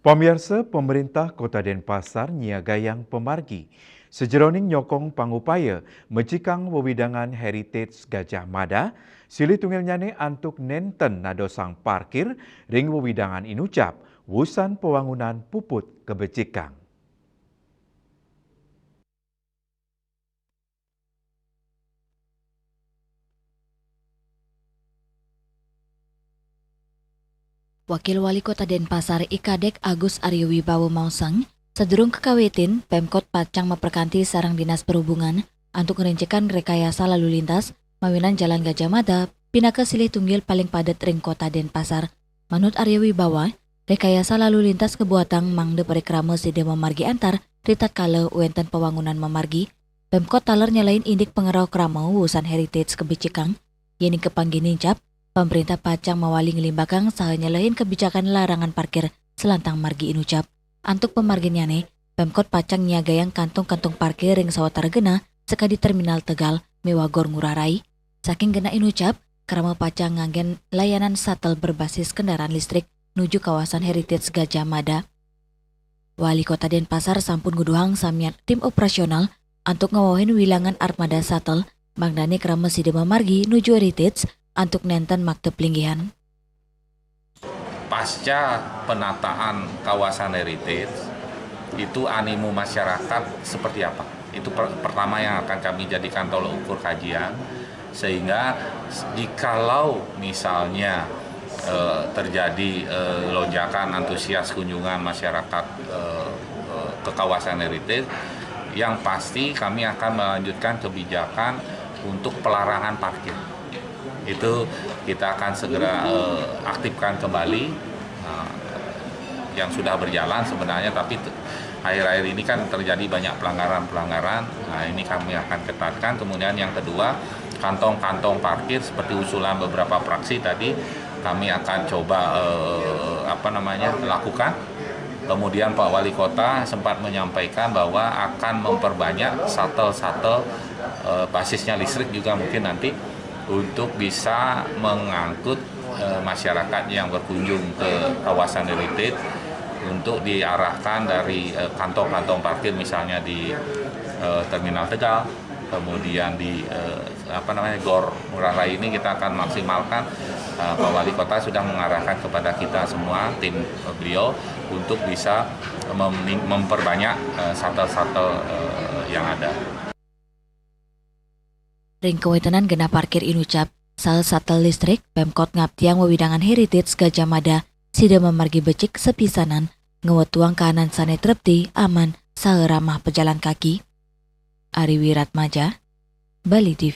Pamirsa, pemerintah Kota Denpasar nyiagayang pemargi. Sejeroning nyokong pangupaya mecikang wewidangan heritage Gajah Mada, sili tunggilnyane antuk nenten nadosang parkir ring wewidangan inucap, wusan pewangunan puput kebecikang. Wakil Wali Kota Denpasar Ikadek Agus Aryo Wibowo Mausang, sedurung kekawetin, Pemkot Pacang memperkanti sarang Dinas Perhubungan untuk ngerincikan rekayasa lalu lintas mawinan Jalan Gajah Mada pinaka silih tunggil paling padat ring Kota Denpasar. Menurut Aryo Wibowo, rekayasa lalu lintas kebuatan mangde perikrama side memargi antar ritat kala wenten pewangunan memargi. Pemkot taler nyalain indik pengerau krama wusan heritage kebicikang, yeni kepanggininjap pemerintah Pacang mawali ngelimbakang saha nyalahin kebijakan larangan parkir selantang margi inucap. Antuk pemarginyane, Pemkot Pacang nyiagayang kantong-kantong parkir ring sawatara gena seka di Terminal Tegal mewagor ngurah rai. Saking gena inucap, krama Pacang nganggen layanan shuttle berbasis kendaraan listrik nuju kawasan heritage Gajah Mada. Wali Kota Denpasar sampun nguduhang samian tim operasional antuk ngawahin wilangan armada shuttle mangdane krama side margi nuju heritage antuk nenten makte pelinggihan. Pasca penataan kawasan heritage, itu animo masyarakat seperti apa? Itu pertama yang akan kami jadikan tolok ukur kajian, sehingga jikalau misalnya terjadi lonjakan antusias kunjungan masyarakat ke kawasan heritage, yang pasti kami akan melanjutkan kebijakan untuk pelarangan parkir. Itu kita akan segera aktifkan kembali yang sudah berjalan sebenarnya, tapi akhir-akhir ini kan terjadi banyak pelanggaran-pelanggaran. Nah, ini kami akan ketatkan. Kemudian yang kedua, kantong-kantong parkir seperti usulan beberapa fraksi tadi kami akan coba lakukan. Kemudian Pak Wali Kota sempat menyampaikan bahwa akan memperbanyak shuttle-shuttle basisnya listrik juga mungkin nanti untuk bisa mengangkut masyarakat yang berkunjung ke kawasan heritage untuk diarahkan dari kantong-kantong parkir misalnya di Terminal Tegal, kemudian di Gor Ngurah Rai ini kita akan maksimalkan. Pak Wali Kota sudah mengarahkan kepada kita semua tim beliau untuk bisa memperbanyak shuttle-shuttle yang ada. Ring kewetenan gena parkir inucap, salah shuttle listrik Pemkot ngaptiang wewidangan heritage Gajah Mada sida memargi becik sepisanan ngewetuang kanan sane trepti aman saha ramah pejalan kaki. Ari Wiratmaja, Bali TV.